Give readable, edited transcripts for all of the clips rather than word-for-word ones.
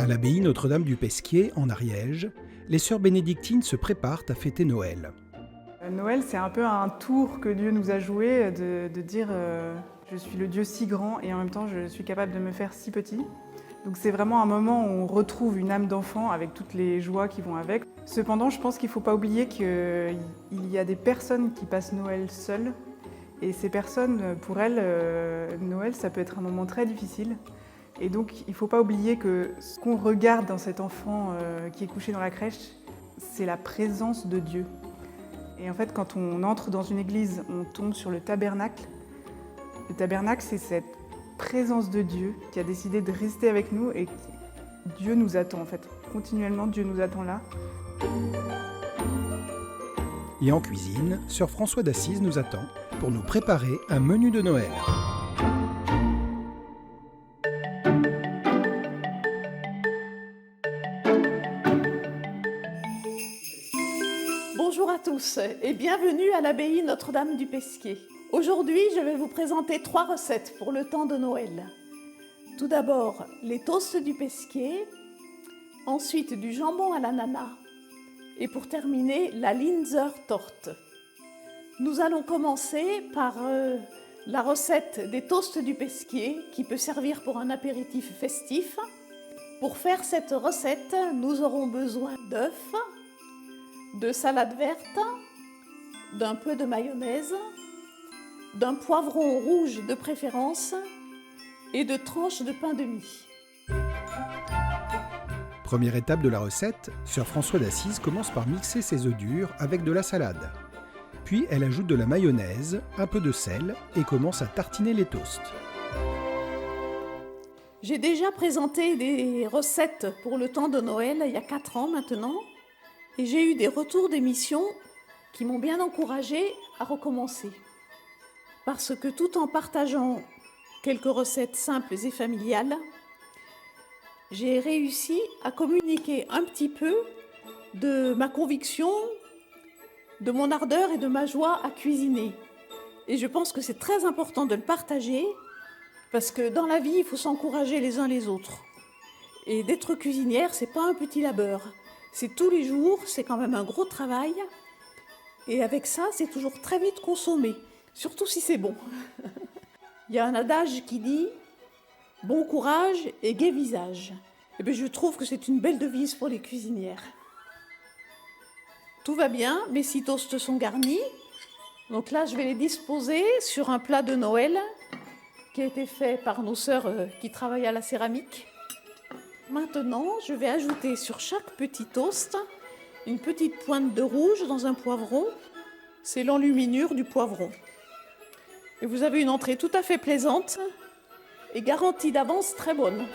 l'abbaye Notre-Dame du Pesquier, en Ariège, les sœurs bénédictines se préparent à fêter Noël. Noël, c'est un peu un tour que Dieu nous a joué de dire je suis le Dieu si grand et en même temps je suis capable de me faire si petit. Donc c'est vraiment un moment où on retrouve une âme d'enfant avec toutes les joies qui vont avec. Cependant, je pense qu'il ne faut pas oublier qu'il y a des personnes qui passent Noël seules. Et ces personnes, pour elles, Noël, ça peut être un moment très difficile. Et donc, il ne faut pas oublier que ce qu'on regarde dans cet enfant qui est couché dans la crèche, c'est la présence de Dieu. Et en fait, quand on entre dans une église, on tombe sur le tabernacle. Le tabernacle, c'est cette présence de Dieu qui a décidé de rester avec nous et Dieu nous attend en fait. Continuellement, Dieu nous attend là. Et en cuisine, sœur François d'Assise nous attend pour nous préparer un menu de Noël. Bonjour à tous et bienvenue à l'abbaye Notre-Dame du Pesquier. Aujourd'hui, je vais vous présenter 3 recettes pour le temps de Noël. Tout d'abord, les toasts du Pesquier, ensuite du jambon à l'ananas et pour terminer, la Linzer Torte. Nous allons commencer par la recette des toasts du Pesquier qui peut servir pour un apéritif festif. Pour faire cette recette, nous aurons besoin d'œufs, de salade verte, d'un peu de mayonnaise, d'un poivron rouge de préférence et de tranches de pain de mie. Première étape de la recette, sœur François d'Assise commence par mixer ses œufs durs avec de la salade. Puis elle ajoute de la mayonnaise, un peu de sel et commence à tartiner les toasts. J'ai déjà présenté des recettes pour le temps de Noël il y a 4 ans maintenant et j'ai eu des retours d'émissions qui m'ont bien encouragée à recommencer. Parce que tout en partageant quelques recettes simples et familiales, j'ai réussi à communiquer un petit peu de ma conviction, de mon ardeur et de ma joie à cuisiner. Et je pense que c'est très important de le partager parce que dans la vie, il faut s'encourager les uns les autres. Et d'être cuisinière, c'est pas un petit labeur. C'est tous les jours, c'est quand même un gros travail. Et avec ça, c'est toujours très vite consommé, surtout si c'est bon. Il y a un adage qui dit « Bon courage et gai visage ». Et bien, je trouve que c'est une belle devise pour les cuisinières. Tout va bien, mes 6 toasts sont garnis. Donc là, je vais les disposer sur un plat de Noël qui a été fait par nos sœurs qui travaillent à la céramique. Maintenant, je vais ajouter sur chaque petit toast une petite pointe de rouge dans un poivron. C'est l'enluminure du poivron. Et vous avez une entrée tout à fait plaisante et garantie d'avance très bonne.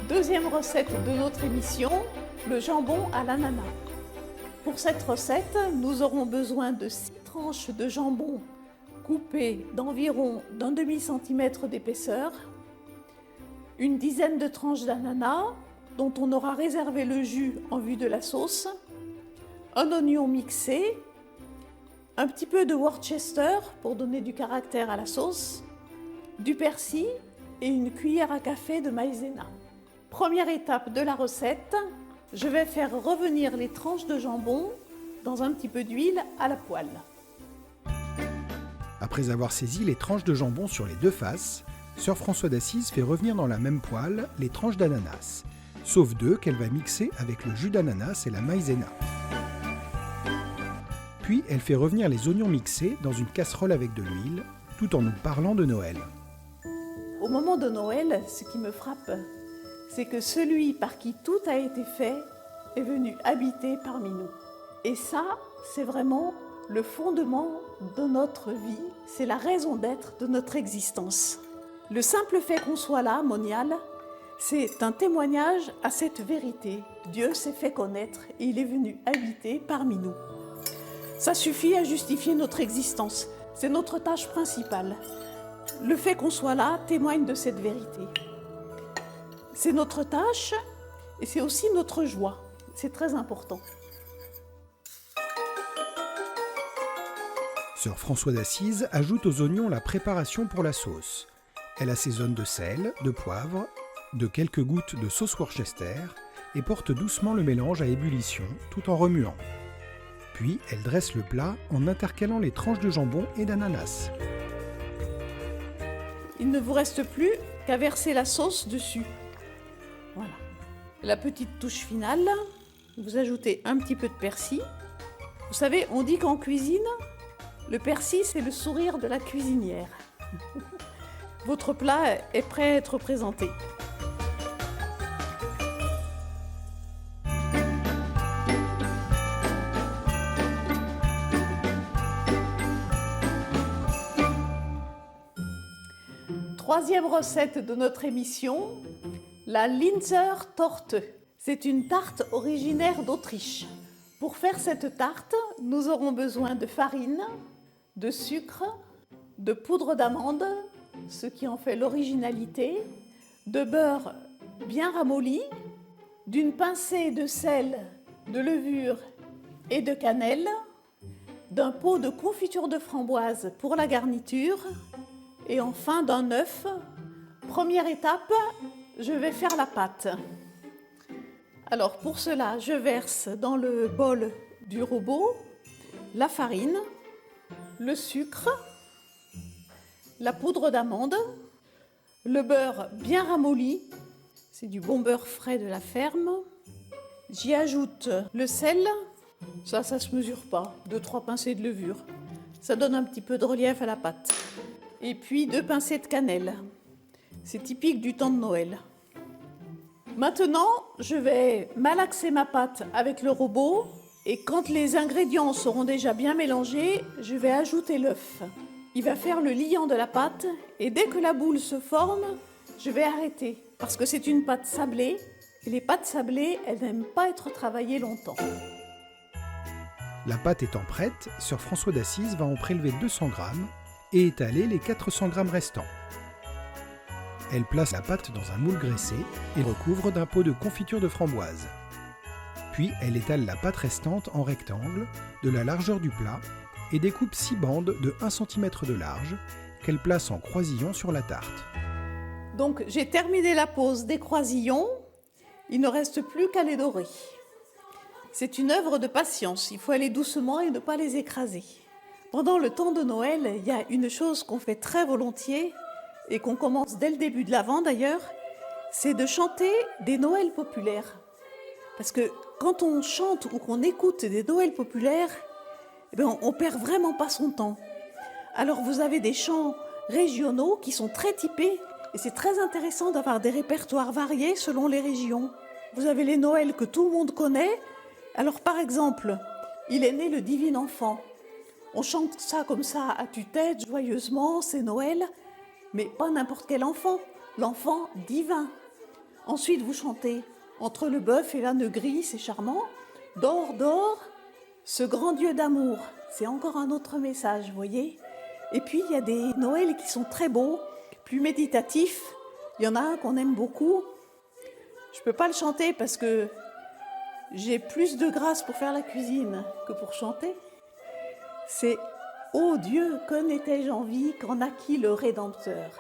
Deuxième recette de notre émission, le jambon à l'ananas. Pour cette recette, nous aurons besoin de 6 tranches de jambon coupées d'environ d'un demi-centimètre d'épaisseur, une dizaine de tranches d'ananas dont on aura réservé le jus en vue de la sauce, un oignon mixé, un petit peu de Worcester pour donner du caractère à la sauce, du persil et une cuillère à café de maïzena. Première étape de la recette, je vais faire revenir les tranches de jambon dans un petit peu d'huile à la poêle. Après avoir saisi les tranches de jambon sur les 2 faces, sœur François d'Assise fait revenir dans la même poêle les tranches d'ananas, sauf 2 qu'elle va mixer avec le jus d'ananas et la maïzena. Puis elle fait revenir les oignons mixés dans une casserole avec de l'huile, tout en nous parlant de Noël. Au moment de Noël, ce qui me frappe, c'est que celui par qui tout a été fait est venu habiter parmi nous. Et ça, c'est vraiment le fondement de notre vie, c'est la raison d'être de notre existence. Le simple fait qu'on soit là, monial, c'est un témoignage à cette vérité. Dieu s'est fait connaître et il est venu habiter parmi nous. Ça suffit à justifier notre existence. C'est notre tâche principale. Le fait qu'on soit là témoigne de cette vérité. C'est notre tâche et c'est aussi notre joie. C'est très important. Sœur François d'Assise ajoute aux oignons la préparation pour la sauce. Elle assaisonne de sel, de poivre, de quelques gouttes de sauce Worcester et porte doucement le mélange à ébullition tout en remuant. Puis elle dresse le plat en intercalant les tranches de jambon et d'ananas. Il ne vous reste plus qu'à verser la sauce dessus. Voilà. La petite touche finale, vous ajoutez un petit peu de persil. Vous savez, on dit qu'en cuisine, le persil, c'est le sourire de la cuisinière. Votre plat est prêt à être présenté. Troisième recette de notre émission, la Linzer Torte. C'est une tarte originaire d'Autriche. Pour faire cette tarte, nous aurons besoin de farine, de sucre, de poudre d'amande, ce qui en fait l'originalité, de beurre bien ramolli, d'une pincée de sel, de levure et de cannelle, d'un pot de confiture de framboise pour la garniture, et enfin d'un œuf. Première étape, je vais faire la pâte. Alors pour cela, je verse dans le bol du robot la farine, le sucre, la poudre d'amande, le beurre bien ramolli, c'est du bon beurre frais de la ferme. J'y ajoute le sel, ça se mesure pas, 2-3 pincées de levure. Ça donne un petit peu de relief à la pâte. Et puis 2 pincées de cannelle. C'est typique du temps de Noël. Maintenant, je vais malaxer ma pâte avec le robot et quand les ingrédients seront déjà bien mélangés, je vais ajouter l'œuf. Il va faire le liant de la pâte et dès que la boule se forme, je vais arrêter parce que c'est une pâte sablée et les pâtes sablées, elles n'aiment pas être travaillées longtemps. La pâte étant prête, Sœur François d'Assise va en prélever 200 grammes et étaler les 400 grammes restants. Elle place la pâte dans un moule graissé et recouvre d'un pot de confiture de framboise. Puis elle étale la pâte restante en rectangle de la largeur du plat et découpe 6 bandes de 1 cm de large qu'elle place en croisillon sur la tarte. Donc j'ai terminé la pose des croisillons, il ne reste plus qu'à les dorer. C'est une œuvre de patience, il faut aller doucement et ne pas les écraser. Pendant le temps de Noël, il y a une chose qu'on fait très volontiers et qu'on commence dès le début de l'Avent d'ailleurs, c'est de chanter des Noëls populaires. Parce que quand on chante ou qu'on écoute des Noëls populaires, on perd vraiment pas son temps. Alors vous avez des chants régionaux qui sont très typés et c'est très intéressant d'avoir des répertoires variés selon les régions. Vous avez les Noëls que tout le monde connaît. Alors par exemple, il est né le divin enfant. On chante ça comme ça à tue-tête, joyeusement, c'est Noël, mais pas n'importe quel enfant, l'enfant divin. Ensuite, vous chantez entre le bœuf et l'âne gris, c'est charmant. Dors, dors, ce grand Dieu d'amour, c'est encore un autre message, vous voyez. Et puis, il y a des Noëls qui sont très beaux, plus méditatifs. Il y en a un qu'on aime beaucoup. Je ne peux pas le chanter parce que j'ai plus de grâce pour faire la cuisine que pour chanter. C'est « Ô Dieu, que n'étais-je en vie quand naquit le Rédempteur ».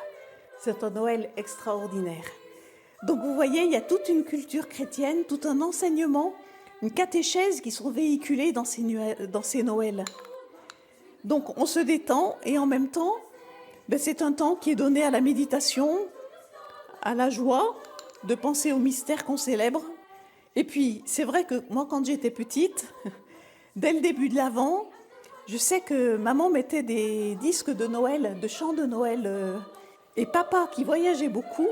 C'est un Noël extraordinaire. Donc vous voyez, il y a toute une culture chrétienne, tout un enseignement, une catéchèse qui sont véhiculés dans ces Noëls. Donc on se détend et en même temps, c'est un temps qui est donné à la méditation, à la joie, de penser au mystère qu'on célèbre. Et puis c'est vrai que moi quand j'étais petite, dès le début de l'Avent, je sais que maman mettait des disques de Noël, de chants de Noël. Et papa, qui voyageait beaucoup,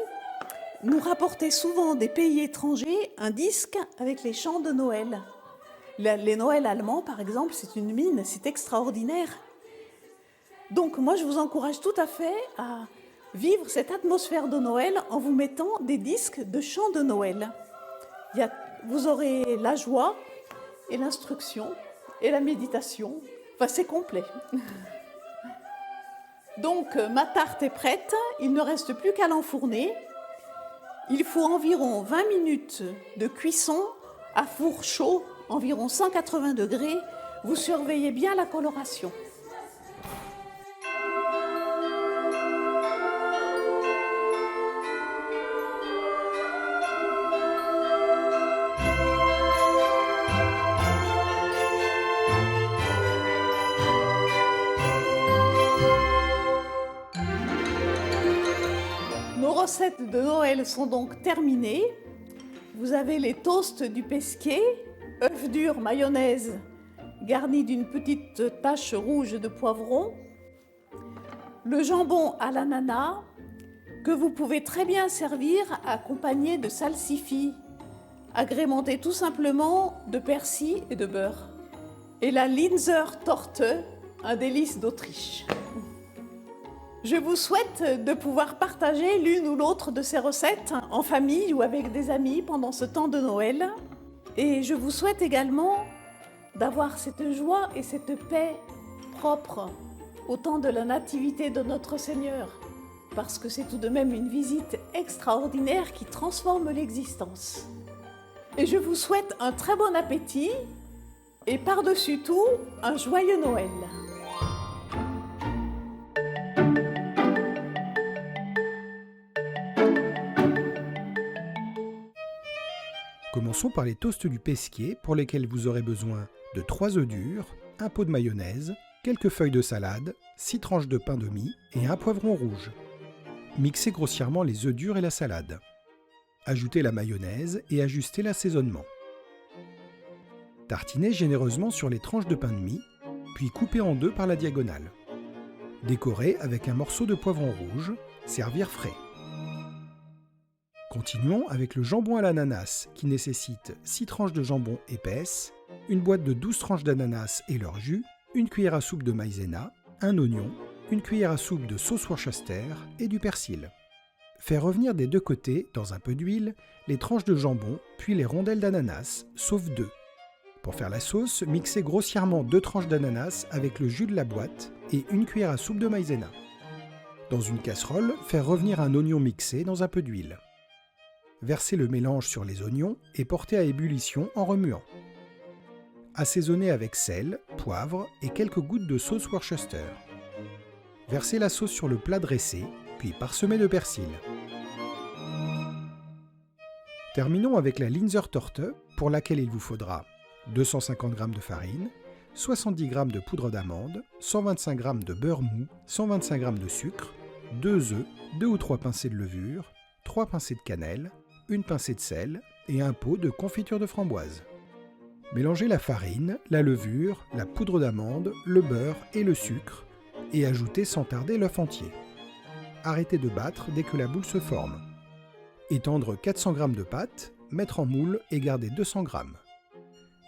nous rapportait souvent des pays étrangers un disque avec les chants de Noël. Les Noëls allemands, par exemple, c'est une mine, c'est extraordinaire. Donc moi, je vous encourage tout à fait à vivre cette atmosphère de Noël en vous mettant des disques de chants de Noël. Vous aurez la joie et l'instruction et la méditation. Enfin, c'est complet. Donc, ma tarte est prête. Il ne reste plus qu'à l'enfourner. Il faut environ 20 minutes de cuisson à four chaud, environ 180 degrés. Vous surveillez bien la coloration. recettes de Noël sont donc terminées. Vous avez les toasts du pesquier, œufs durs, mayonnaise, garnis d'une petite tache rouge de poivron, le jambon à l'ananas, que vous pouvez très bien servir accompagné de salsifis, agrémenté tout simplement de persil et de beurre. Et la Linzer Torte, un délice d'Autriche. Je vous souhaite de pouvoir partager l'une ou l'autre de ces recettes en famille ou avec des amis pendant ce temps de Noël. Et je vous souhaite également d'avoir cette joie et cette paix propre au temps de la nativité de notre Seigneur, parce que c'est tout de même une visite extraordinaire qui transforme l'existence. Et je vous souhaite un très bon appétit et par-dessus tout, un joyeux Noël. Commençons par les toasts du pesquier pour lesquels vous aurez besoin de 3 œufs durs, un pot de mayonnaise, quelques feuilles de salade, 6 tranches de pain de mie et un poivron rouge. Mixez grossièrement les œufs durs et la salade. Ajoutez la mayonnaise et ajustez l'assaisonnement. Tartinez généreusement sur les tranches de pain de mie, puis coupez en deux par la diagonale. Décorez avec un morceau de poivron rouge, servir frais. Continuons avec le jambon à l'ananas qui nécessite 6 tranches de jambon épaisses, une boîte de 12 tranches d'ananas et leur jus, une cuillère à soupe de maïzena, un oignon, une cuillère à soupe de sauce Worcester et du persil. Faire revenir des deux côtés, dans un peu d'huile, les tranches de jambon, puis les rondelles d'ananas, sauf 2. Pour faire la sauce, mixez grossièrement 2 tranches d'ananas avec le jus de la boîte et une cuillère à soupe de maïzena. Dans une casserole, faire revenir un oignon mixé dans un peu d'huile. Versez le mélange sur les oignons et portez à ébullition en remuant. Assaisonnez avec sel, poivre et quelques gouttes de sauce Worcester. Versez la sauce sur le plat dressé, puis parsemez de persil. Terminons avec la Linzer Torte, pour laquelle il vous faudra 250 g de farine, 70 g de poudre d'amande, 125 g de beurre mou, 125 g de sucre, 2 œufs, 2 ou 3 pincées de levure, 3 pincées de cannelle, une pincée de sel et un pot de confiture de framboise. Mélangez la farine, la levure, la poudre d'amande, le beurre et le sucre et ajoutez sans tarder l'œuf entier. Arrêtez de battre dès que la boule se forme. Étendre 400 g de pâte, mettre en moule et garder 200 g.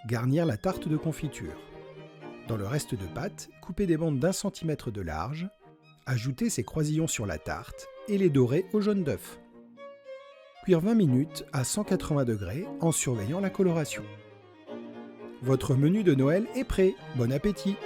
Garnir la tarte de confiture. Dans le reste de pâte, coupez des bandes d'1 cm de large, ajoutez ces croisillons sur la tarte et les dorer au jaune d'œuf. Cuire 20 minutes à 180 degrés en surveillant la coloration. Votre menu de Noël est prêt. Bon appétit!